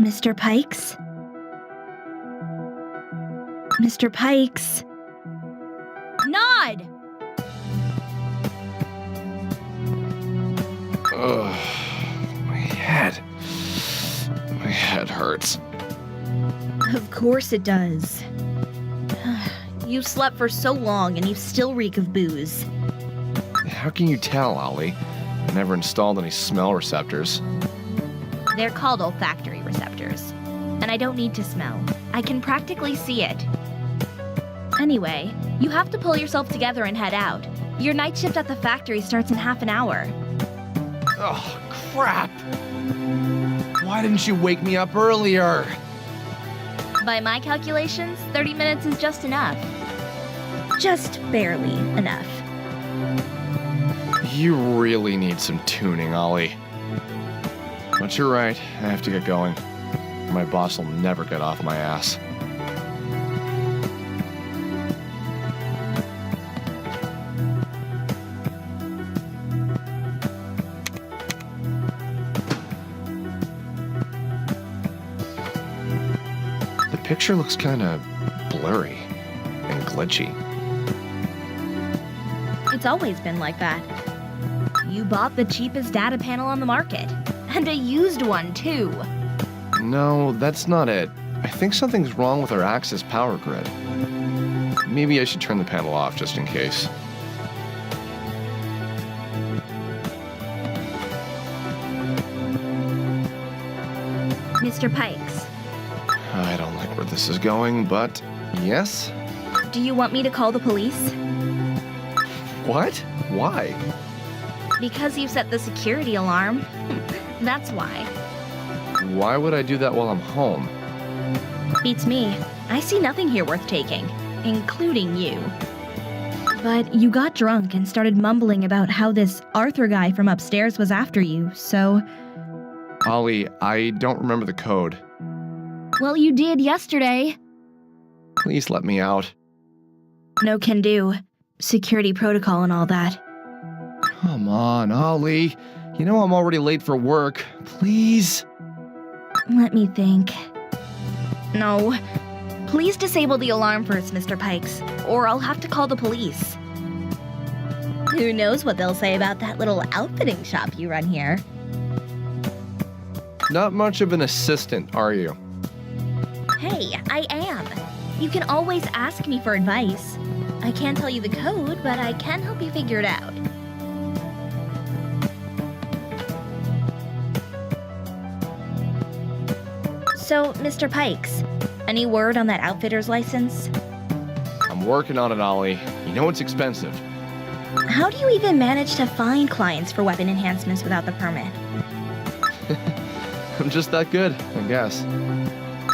Mr. Pikes? Mr. Pikes? Nod! Ugh, my head. My head hurts. Of course it does. You slept for so long and you still reek of booze. How can you tell, Ollie? I never installed any smell receptors. They're called olfactory receptors. And I don't need to smell. I can practically see it. Anyway, you have to pull yourself together and head out. Your night shift at the factory starts in half an hour. Oh, crap! Why didn't you wake me up earlier? By my calculations, 30 minutes is just enough. Just barely enough. You really need some tuning, Ollie. But you're right, I have to get going. My boss will never get off my ass. The picture looks kinda blurry and glitchy. It's always been like that. You bought the cheapest data panel on the market. And a used one, too. No, that's not it. I think something's wrong with our access power grid. Maybe I should turn the panel off just in case. Mr. Pikes, I don't like where this is going, but yes? do you want me to call the police? What? Why? Because you set the security alarm. That's why. Why would I do that while I'm home? Beats me. I see nothing here worth taking, including you. But you got drunk and started mumbling about how this Arthur guy from upstairs was after you, so... Ollie, I don't remember the code. Well, you did yesterday. Please let me out. No can do. Security protocol and all that. Come on, Ollie. You know I'm already late for work. Please? Let me think. No. Please disable the alarm first, Mr. Pikes, or I'll have to call the police. Who knows what they'll say about that little outfitting shop you run here. Not much of an assistant, are you? Hey, I am. You can always ask me for advice. I can't tell you the code, but I can help you figure it out. So, Mr. Pikes, any word on that outfitter's license? I'm working on it, Ollie. You know it's expensive. How do you even manage to find clients for weapon enhancements without the permit? I'm just that good, I guess.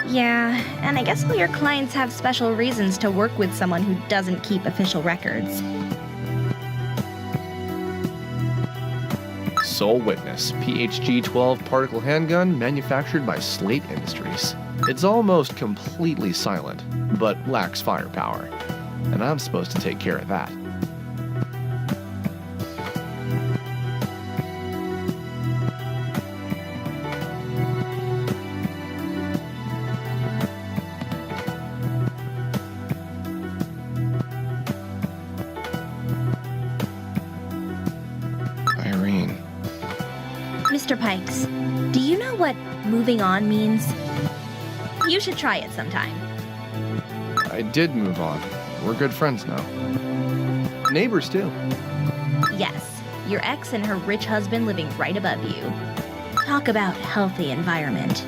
Yeah, and I guess all your clients have special reasons to work with someone who doesn't keep official records. Sole Witness, PHG-12 particle handgun manufactured by Slate Industries. It's almost completely silent, but lacks firepower. And I'm supposed to take care of that. Irene. Mr. Pikes, do you know what moving on means? You should try it sometime. I did move on. We're good friends now. Neighbors, too. Yes, your ex and her rich husband living right above you. Talk about healthy environment.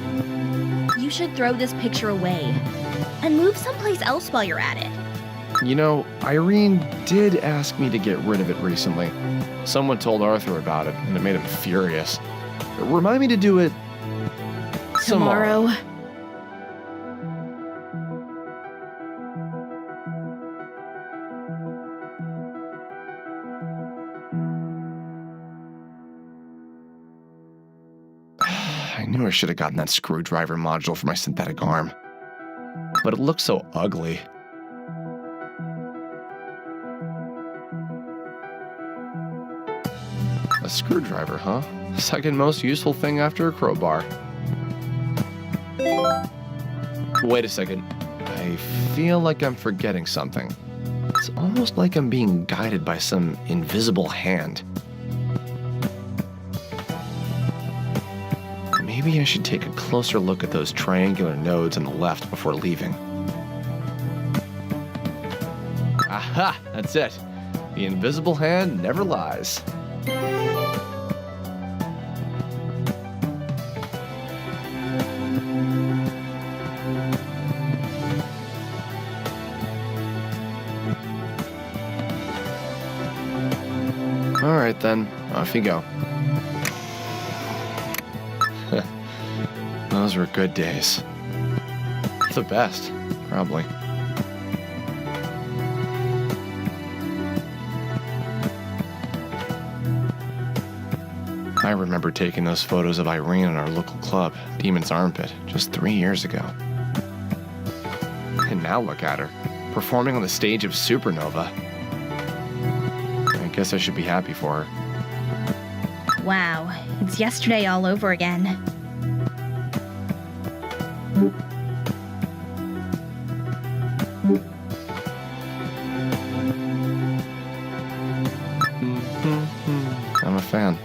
You should throw this picture away and move someplace else while you're at it. You know, Irene did ask me to get rid of it recently. Someone told Arthur about it, and it made him furious. Remind me to do it Tomorrow. I knew I should have gotten that screwdriver module for my synthetic arm. But it looks so ugly. A screwdriver, huh? Second most useful thing after a crowbar. Wait a second. I feel like I'm forgetting something. It's almost like I'm being guided by some invisible hand. Maybe I should take a closer look at those triangular nodes on the left before leaving. Aha! That's it. The invisible hand never lies. All right then, off you go. Those were good days. The best, probably. I remember taking those photos of Irene in our local club, Demon's Armpit, just 3 years ago. And now look at her, performing on the stage of Supernova. I guess I should be happy for her. Wow, it's yesterday all over again. I'm a fan.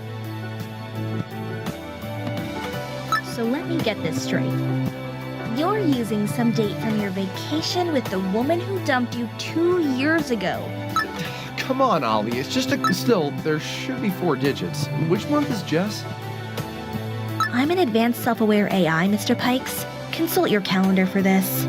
So let me get this straight. You're using some date from your vacation with the woman who dumped you 2 years ago. Come on, Ollie. It's just a... Still, there should be 4 digits. Which month is Jess? I'm an advanced self-aware AI, Mr. Pikes. Consult your calendar for this.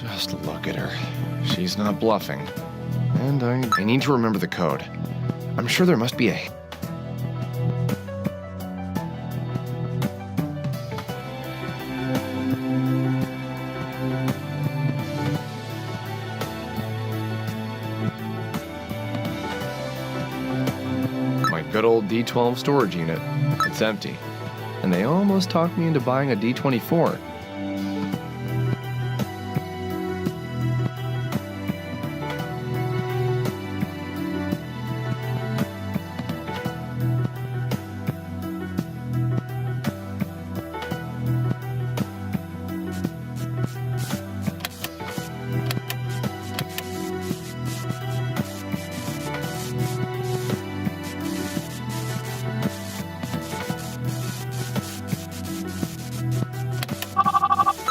Just look at her. She's not bluffing. And I need to remember the code. I'm sure there must be a... My good old D12 storage unit. It's empty. And they almost talked me into buying a D24.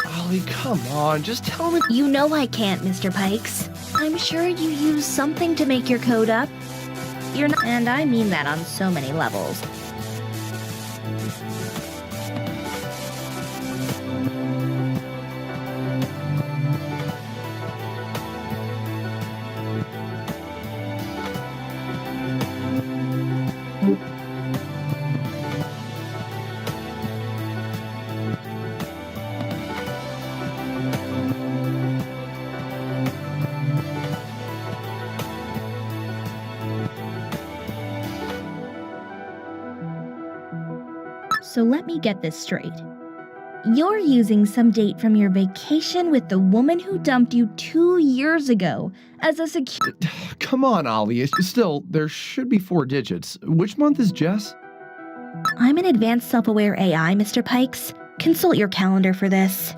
Ollie, come on, just tell me. You know I can't, Mr. Pikes. I'm sure you use something to make your code up. You're not, and I mean that on so many levels. So let me get this straight. You're using some date from your vacation with the woman who dumped you 2 years ago as a Come on, Ollie. It's still, there should be 4 digits. Which month is Jess? I'm an advanced self-aware AI, Mr. Pikes. Consult your calendar for this.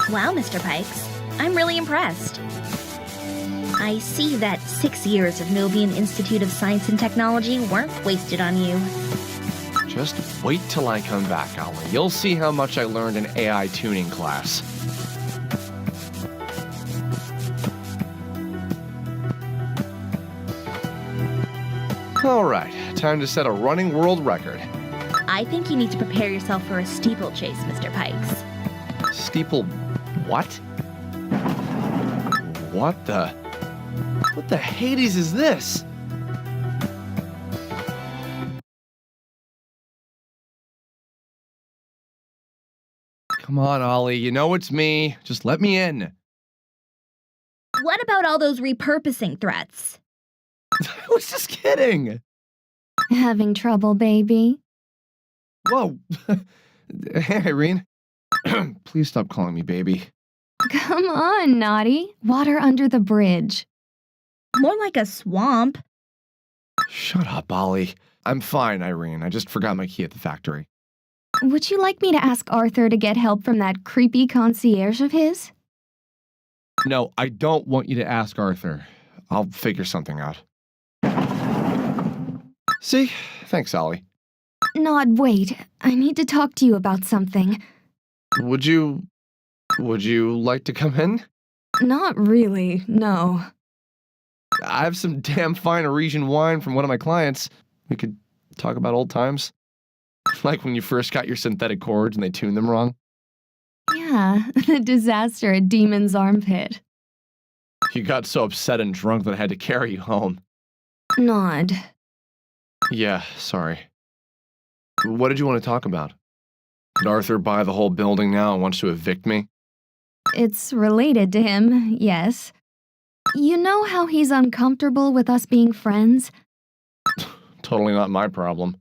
Wow, Mr. Pikes. I'm really impressed. I see that 6 years of Novian Institute of Science and Technology weren't wasted on you. Just wait till I come back, Ollie. You'll see how much I learned in AI tuning class. All right, time to set a running world record. I think you need to prepare yourself for a steeplechase, Mr. Pikes. Steeple... what? What the Hades is this? Come on, Ollie, you know it's me. Just let me in. What about all those repurposing threats? I was just kidding. Having trouble, baby? Whoa. Hey, Irene. Please stop calling me baby. Come on, naughty. Water under the bridge. More like a swamp. Shut up, Ollie. I'm fine, Irene. I just forgot my key at the factory. Would you like me to ask Arthur to get help from that creepy concierge of his? No, I don't want you to ask Arthur. I'll figure something out. See? Thanks, Ollie. Nod, wait. I need to talk to you about something. Would you like to come in? Not really, no. I have some damn fine Parisian wine from one of my clients. We could talk about old times. Like when you first got your synthetic chords and they tuned them wrong. Yeah, the disaster at Demon's Armpit. You got so upset and drunk that I had to carry you home. Nod. Yeah, sorry. What did you want to talk about? Did Arthur buy the whole building now and wants to evict me? It's related to him, yes. You know how he's uncomfortable with us being friends? Totally not my problem.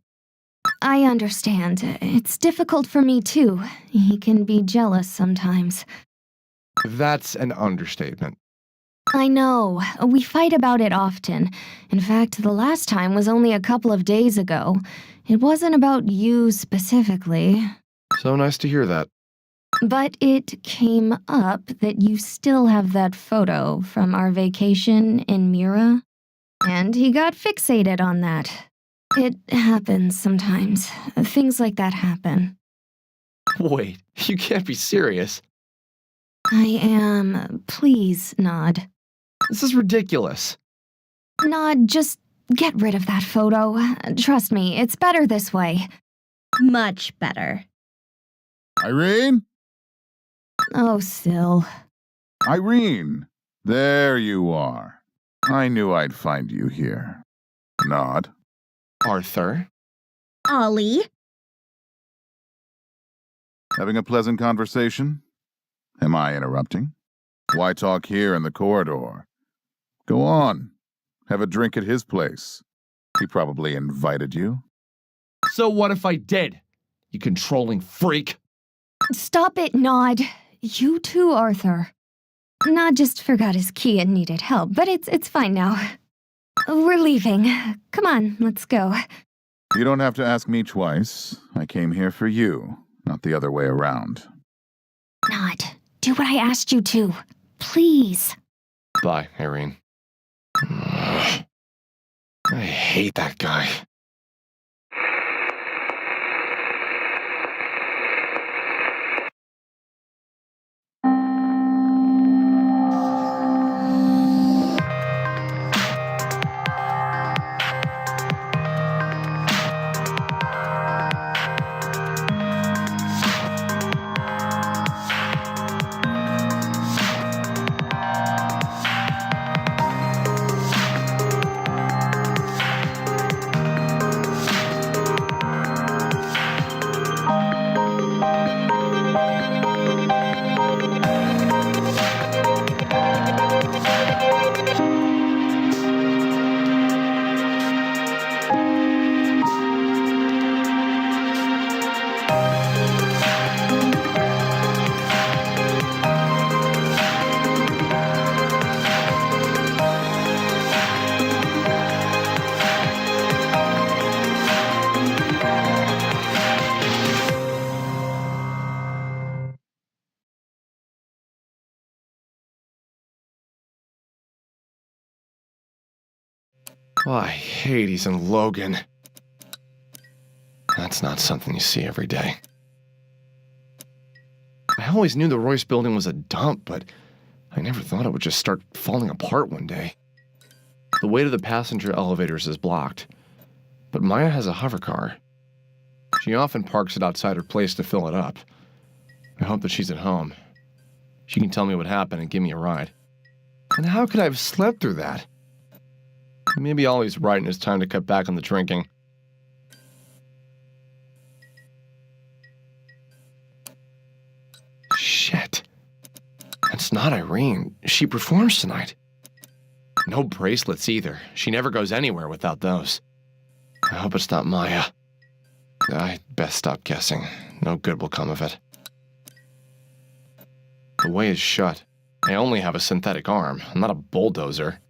I understand. It's difficult for me, too. He can be jealous sometimes. That's an understatement. I know. We fight about it often. In fact, the last time was only a couple of days ago. It wasn't about you specifically. So nice to hear that. But it came up that you still have that photo from our vacation in Mira. And he got fixated on that. It happens sometimes. Things like that happen. Wait, you can't be serious. I am. Please, Nod. This is ridiculous. Nod, just get rid of that photo. Trust me, it's better this way. Much better. Irene? Oh, Syl. Irene, there you are. I knew I'd find you here. Nod. Arthur? Ollie? Having a pleasant conversation? Am I interrupting? Why talk here in the corridor? Go on. Have a drink at his place. He probably invited you. So what if I did? You controlling freak. Stop it, Nod. You too, Arthur. Nod just forgot his key and needed help, but it's fine now. We're leaving. Come on, let's go. You don't have to ask me twice. I came here for you, not the other way around. Nod, do what I asked you to. Please. Bye, Irene. I hate that guy. Oh, I hate he's in Logan. That's not something you see every day. I always knew the Royce building was a dump, but I never thought it would just start falling apart one day. The way to the passenger elevators is blocked, but Maya has a hover car. She often parks it outside her place to fill it up. I hope that she's at home. She can tell me what happened and give me a ride. And how could I have slept through that? Maybe Ollie's right and it's time to cut back on the drinking. Shit. That's not Irene. She performs tonight. No bracelets either. She never goes anywhere without those. I hope it's not Maya. I'd best stop guessing. No good will come of it. The way is shut. I only have a synthetic arm. I'm not a bulldozer.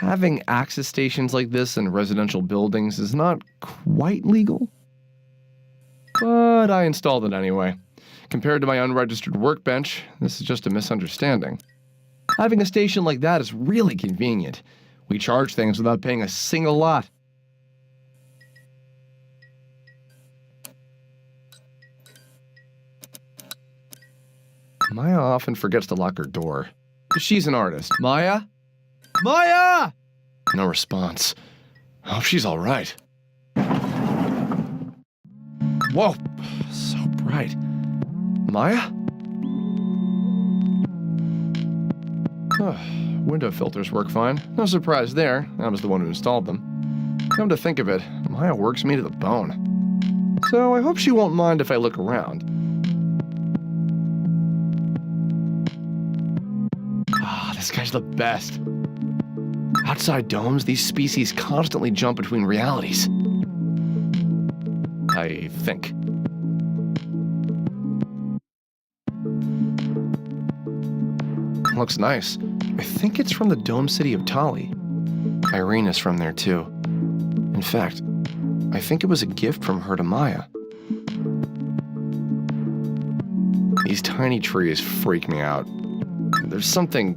Having access stations like this in residential buildings is not quite legal. But I installed it anyway. Compared to my unregistered workbench, this is just a misunderstanding. Having a station like that is really convenient. We charge things without paying a single lot. Maya often forgets to lock her door. She's an artist. Maya? Maya! No response. I hope she's all right. Whoa, so bright. Maya? Window filters work fine. No surprise there. I was the one who installed them. Come to think of it, Maya works me to the bone. So I hope she won't mind if I look around. This guy's the best. Outside domes, these species constantly jump between realities. I think. Looks nice. I think it's from the dome city of Tali. Irene is from there too. In fact, I think it was a gift from her to Maya. These tiny trees freak me out. There's something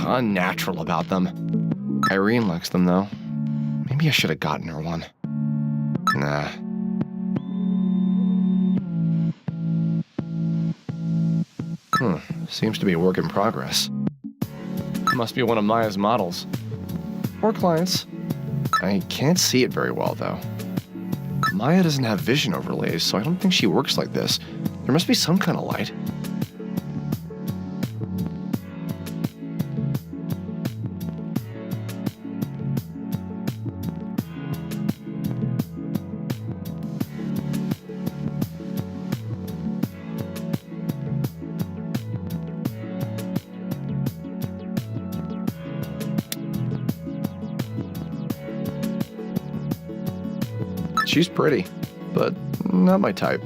unnatural about them. Irene likes them though. Maybe I should have gotten her one. Nah. Seems to be a work in progress. Must be one of Maya's models. Or clients. I can't see it very well though. Maya doesn't have vision overlays, so I don't think she works like this. There must be some kind of light. She's pretty, but not my type.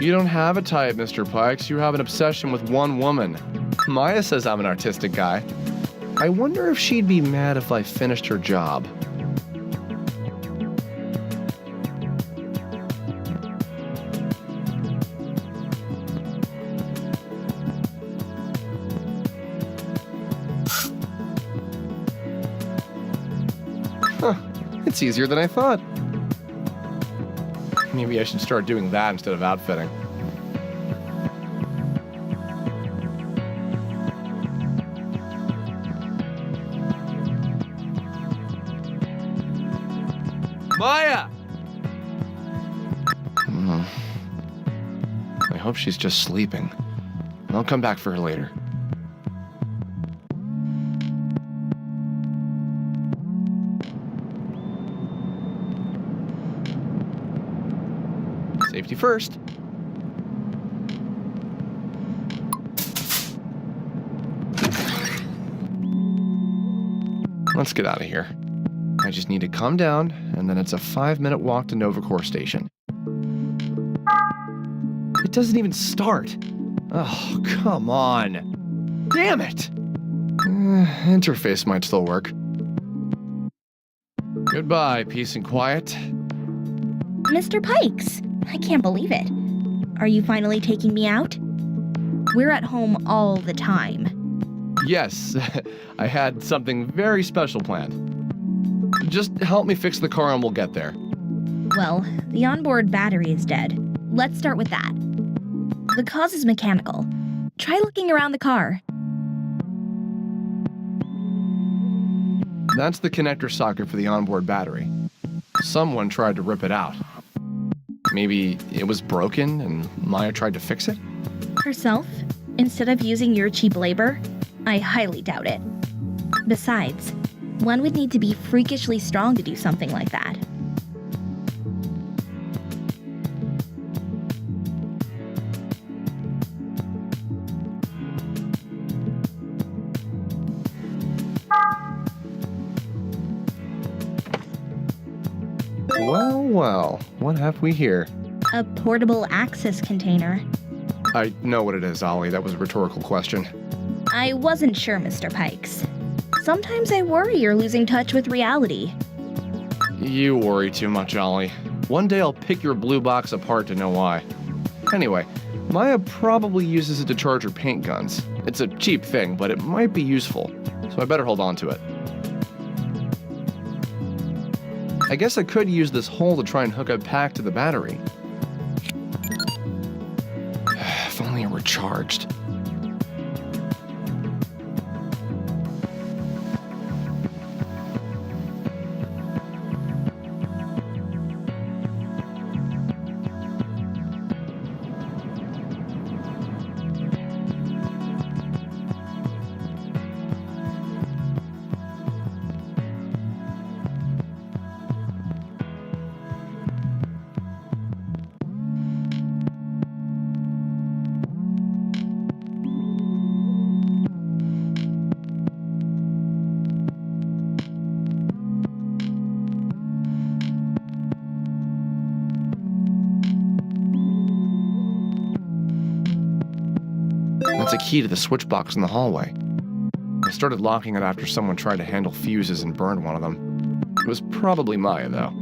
You don't have a type, Mr. Pikes. You have an obsession with one woman. Maya says I'm an artistic guy. I wonder if she'd be mad if I finished her job. Huh, it's easier than I thought. Maybe I should start doing that instead of outfitting. Maya! I hope she's just sleeping. I'll come back for her later. Safety first. Let's get out of here. I just need to calm down, and then it's a 5-minute walk to Novacore Station. It doesn't even start. Oh, come on. Damn it! Interface might still work. Goodbye, peace and quiet. Mr. Pikes, I can't believe it. Are you finally taking me out? We're at home all the time. Yes, I had something very special planned. Just help me fix the car and we'll get there. Well, the onboard battery is dead. Let's start with that. The cause is mechanical. Try looking around the car. That's the connector socket for the onboard battery. Someone tried to rip it out. Maybe it was broken and Maya tried to fix it? Herself? Instead of using your cheap labor? I highly doubt it. Besides, one would need to be freakishly strong to do something like that. Well, well, what have we here? A portable access container. I know what it is, Ollie. That was a rhetorical question. I wasn't sure, Mr. Pikes. Sometimes I worry you're losing touch with reality. You worry too much, Ollie. One day I'll pick your blue box apart to know why. Anyway, Maya probably uses it to charge her paint guns. It's a cheap thing, but it might be useful, so I better hold on to it. I guess I could use this hole to try and hook it back to the battery. If only it were charged. That's a key to the switch box in the hallway. I started locking it after someone tried to handle fuses and burned one of them. It was probably Maya, though.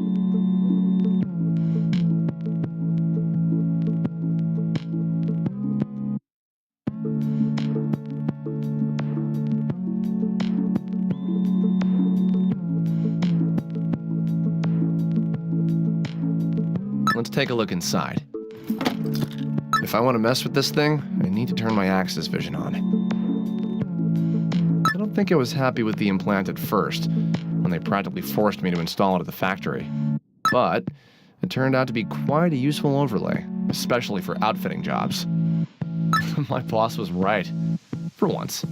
Let's take a look inside. If I want to mess with this thing, I need to turn my axis vision on. I don't think I was happy with the implant at first, when they practically forced me to install it at the factory. But it turned out to be quite a useful overlay, especially for outfitting jobs. My boss was right. For once.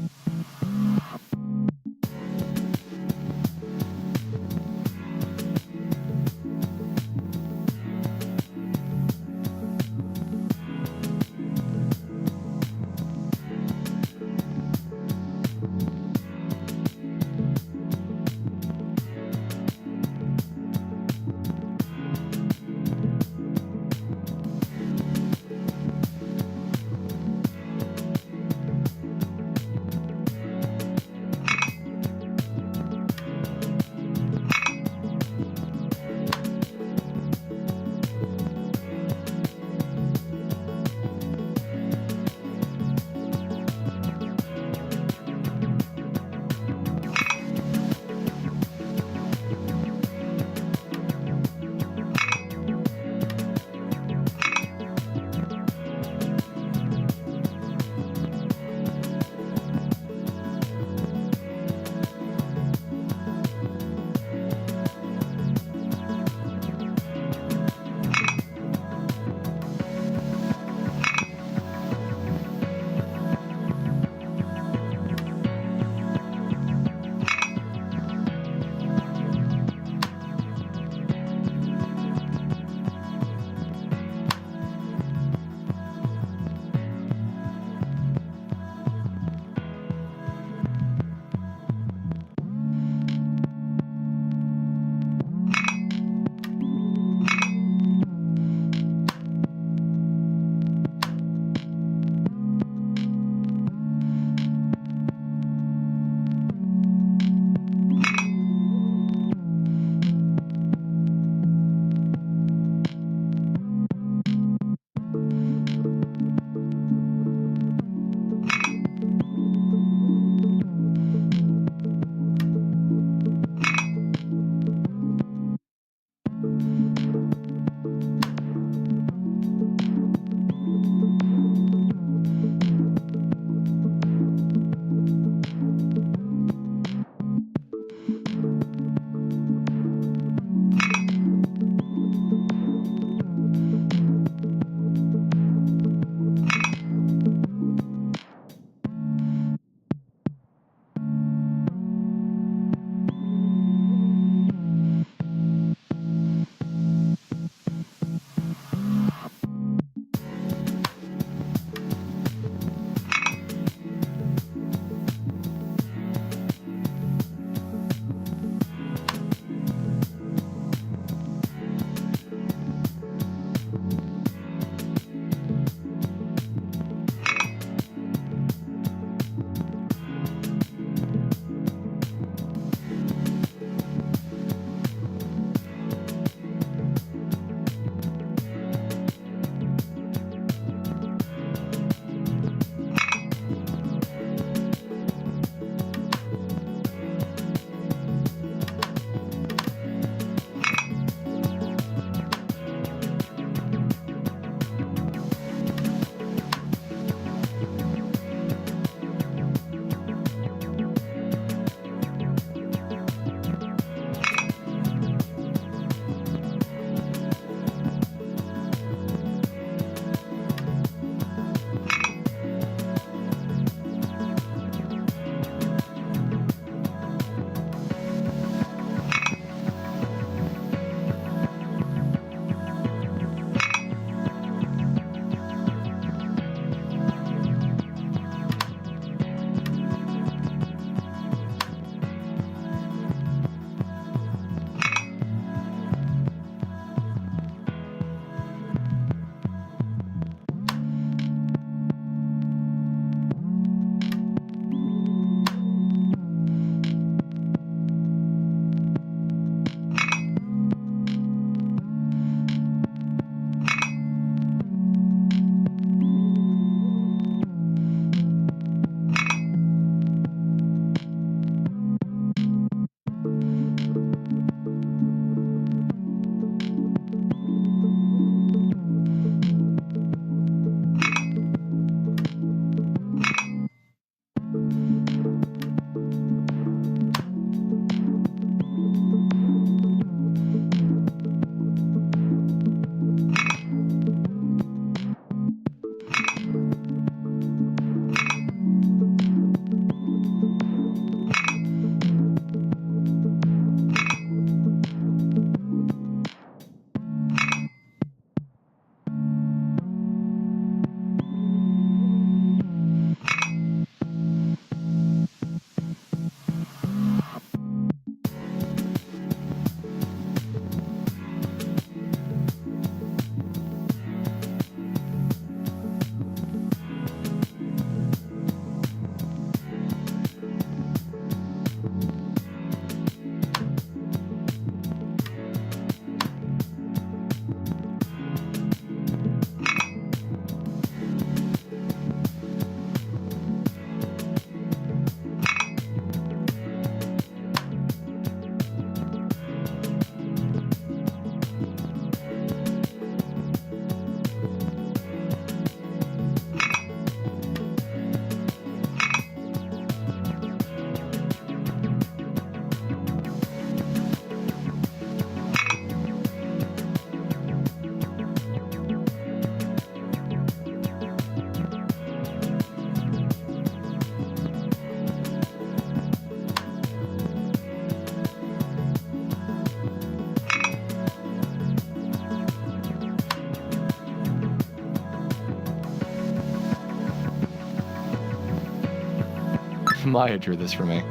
Maya drew this for me.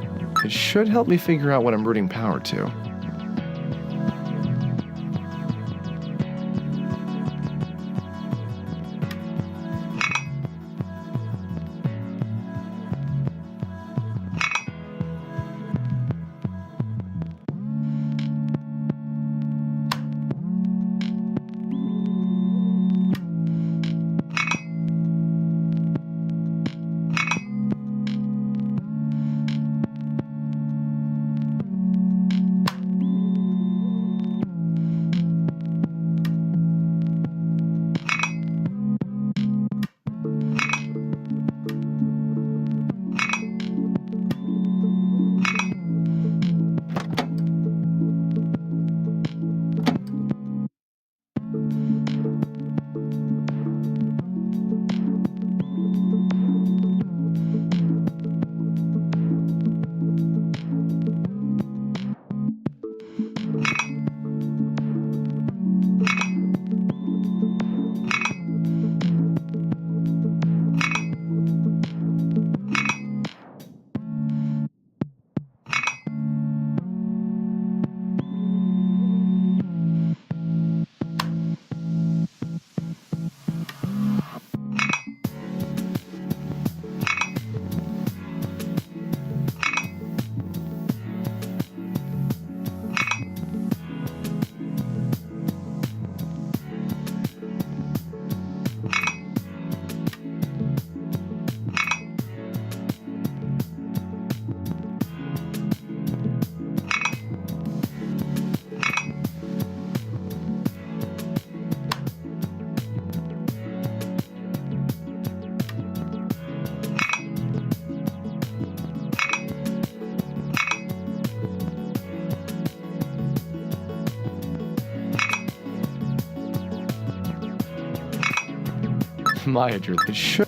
It should help me figure out what I'm routing power to. Maya drew this. It should.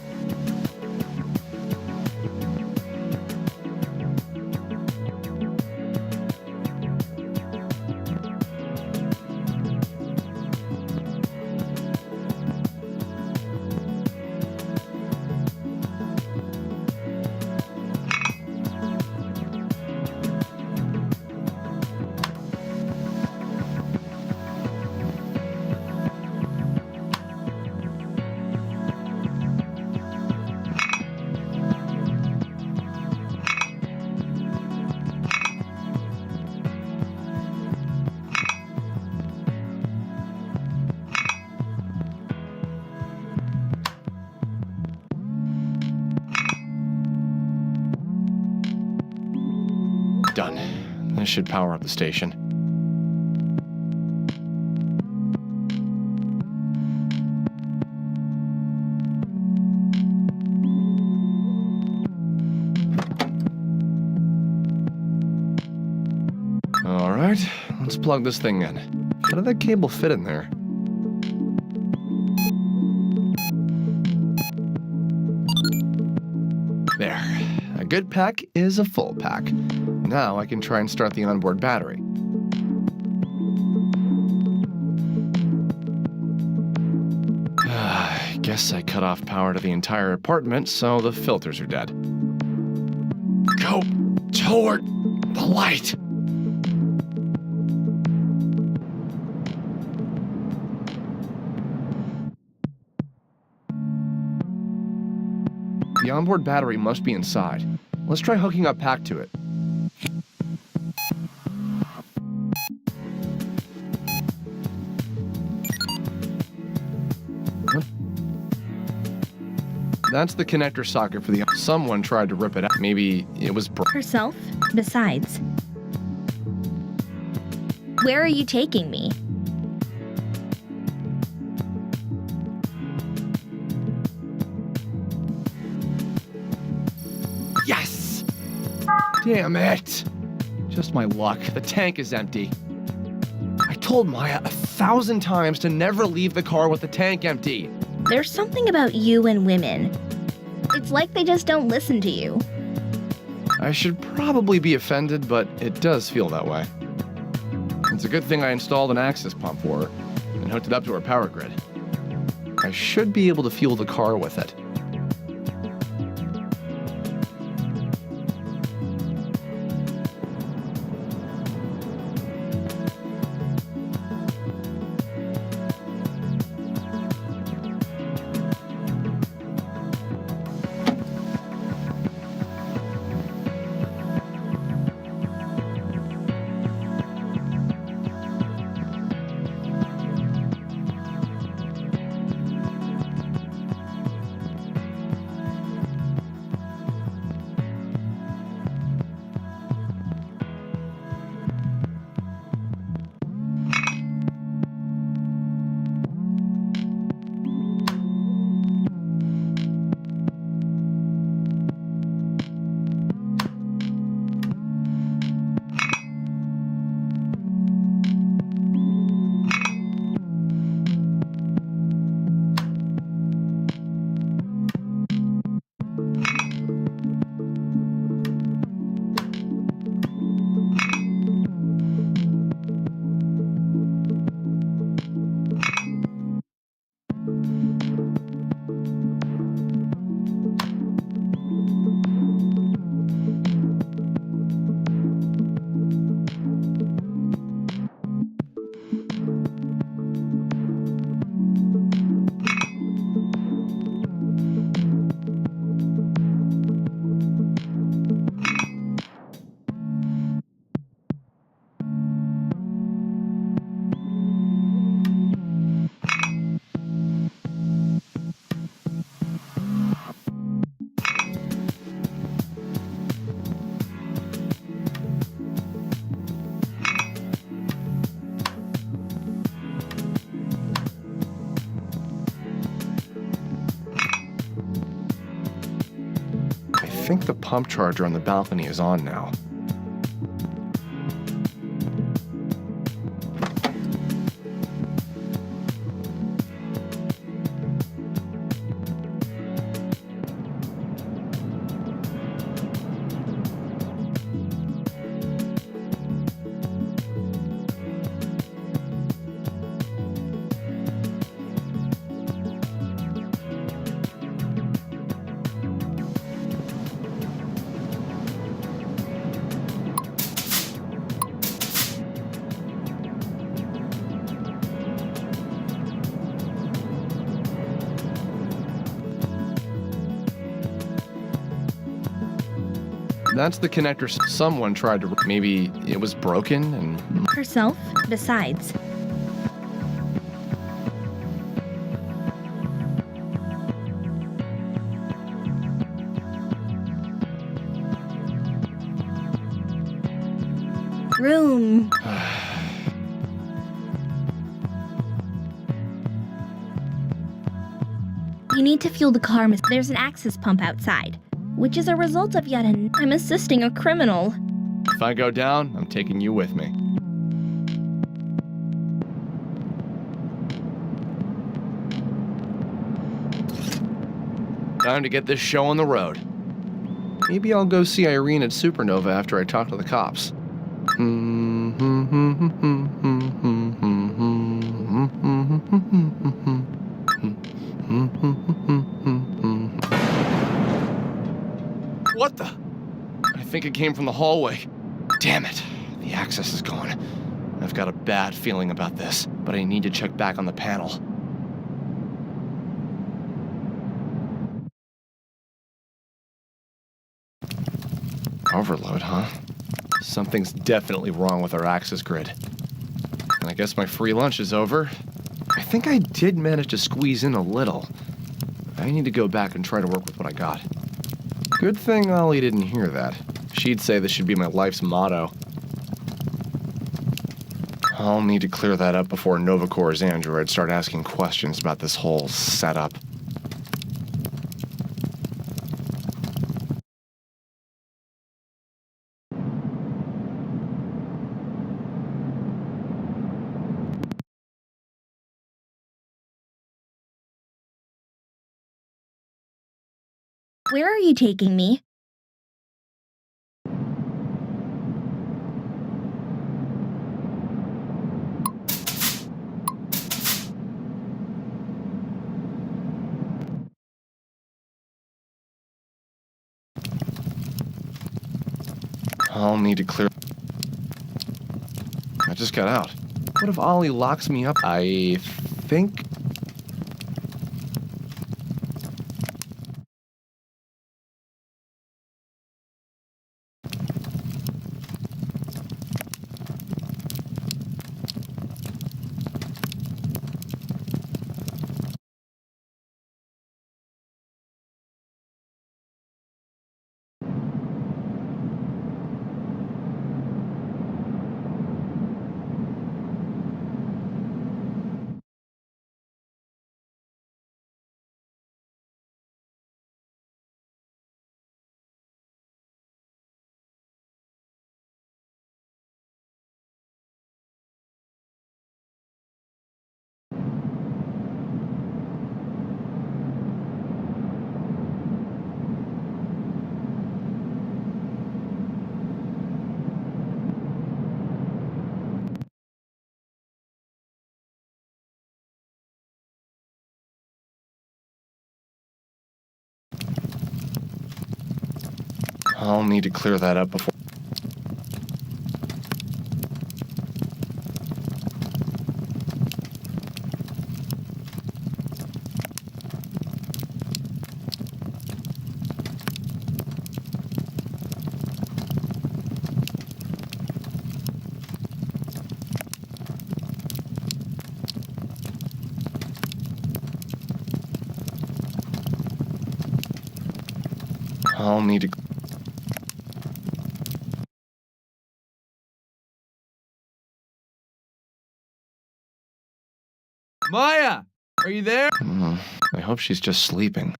Done. This should power up the station. Alright, let's plug this thing in. How did that cable fit in there? There. A good pack is a full pack. Now I can try and start the onboard battery. I guess I cut off power to the entire apartment, so the filters are dead. Go toward the light! The onboard battery must be inside. Let's try hooking up pack to it. That's the connector socket for the... Someone tried to rip it out. Maybe it was... Herself? Besides. Where are you taking me? Yes! Damn it! Just my luck. The tank is empty. I told Maya 1,000 times to never leave the car with the tank empty. There's something about you and women. It's like they just don't listen to you. I should probably be offended, but it does feel that way. It's a good thing I installed an access pump for her and hooked it up to her power grid. I should be able to fuel the car with it. think the pump charger on the balcony is on now. That's the connector someone tried to... Maybe it was broken and... Herself? Besides, room. You need to fuel the car, miss. There's an access pump outside, which is a result of yet an... I'm assisting a criminal. If I go down, I'm taking you with me. Time to get this show on the road. Maybe I'll go see Irene at Supernova after I talk to the cops. What the? I think it came from the hallway. Damn it. The access is gone. I've got a bad feeling about this, but I need to check back on the panel. Overload, huh? Something's definitely wrong with our access grid. And I guess my free lunch is over. I think I did manage to squeeze in a little. I need to go back and try to work with what I got. Good thing Ollie didn't hear that. She'd say this should be my life's motto. I'll need to clear that up before Novacore's androids start asking questions about this whole setup. Where are you taking me? I'll need to clear... I just got out. What if Ollie locks me up? I think... I'll need to clear that up before... I'll need to... Maya, are you there? I hope she's just sleeping.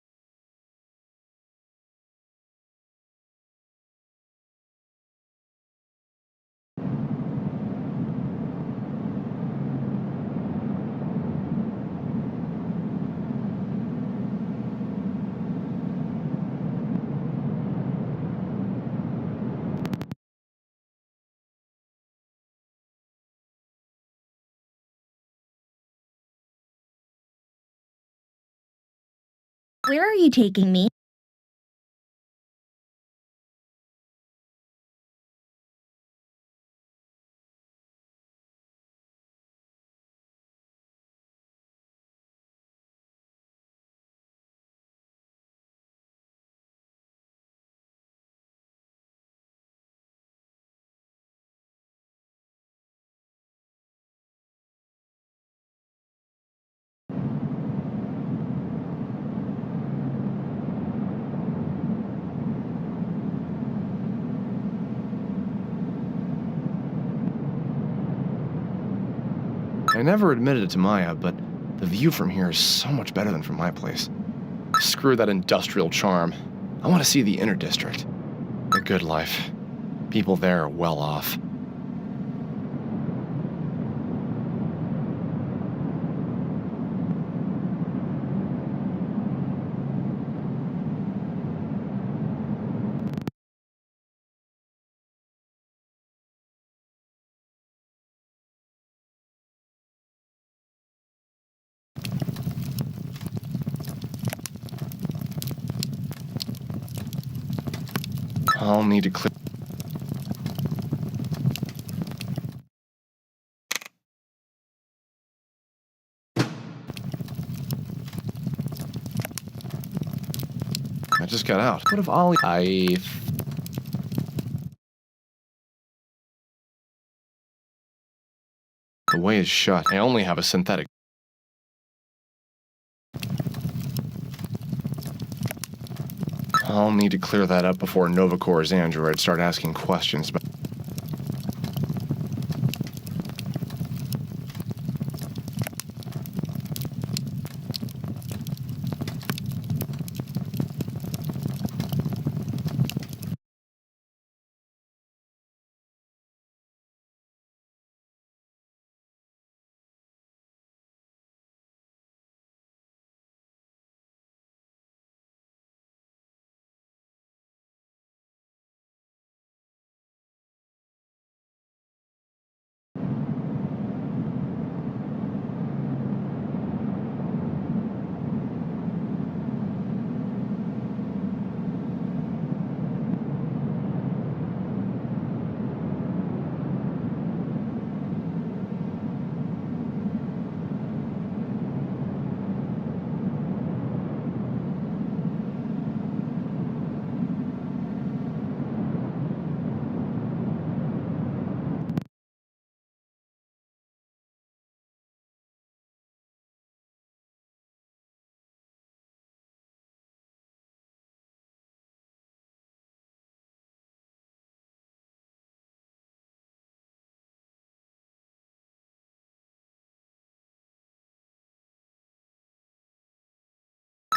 Where are you taking me? I never admitted it to Maya, but the view from here is so much better than from my place. Screw that industrial charm. I want to see the inner district. A good life. People there are well off. I'll need to clear. I just got out. What if Ollie... The way is shut. I only have a synthetic. I'll need to clear that up before Novacore's androids start asking questions about...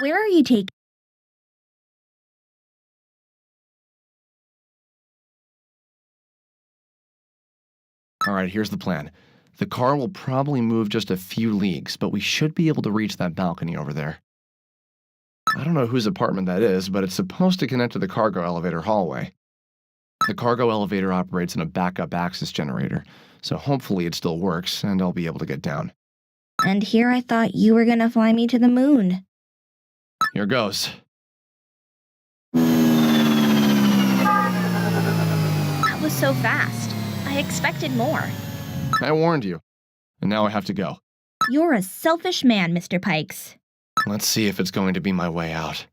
Where are you taking? Alright, here's the plan. The car will probably move just a few leagues, but we should be able to reach that balcony over there. I don't know whose apartment that is, but it's supposed to connect to the cargo elevator hallway. The cargo elevator operates in a backup access generator, so hopefully it still works, and I'll be able to get down. And here I thought you were gonna fly me to the moon. Here goes. That was so fast. I expected more. I warned you, and now I have to go. You're a selfish man, Mr. Pikes. Let's see if it's going to be my way out.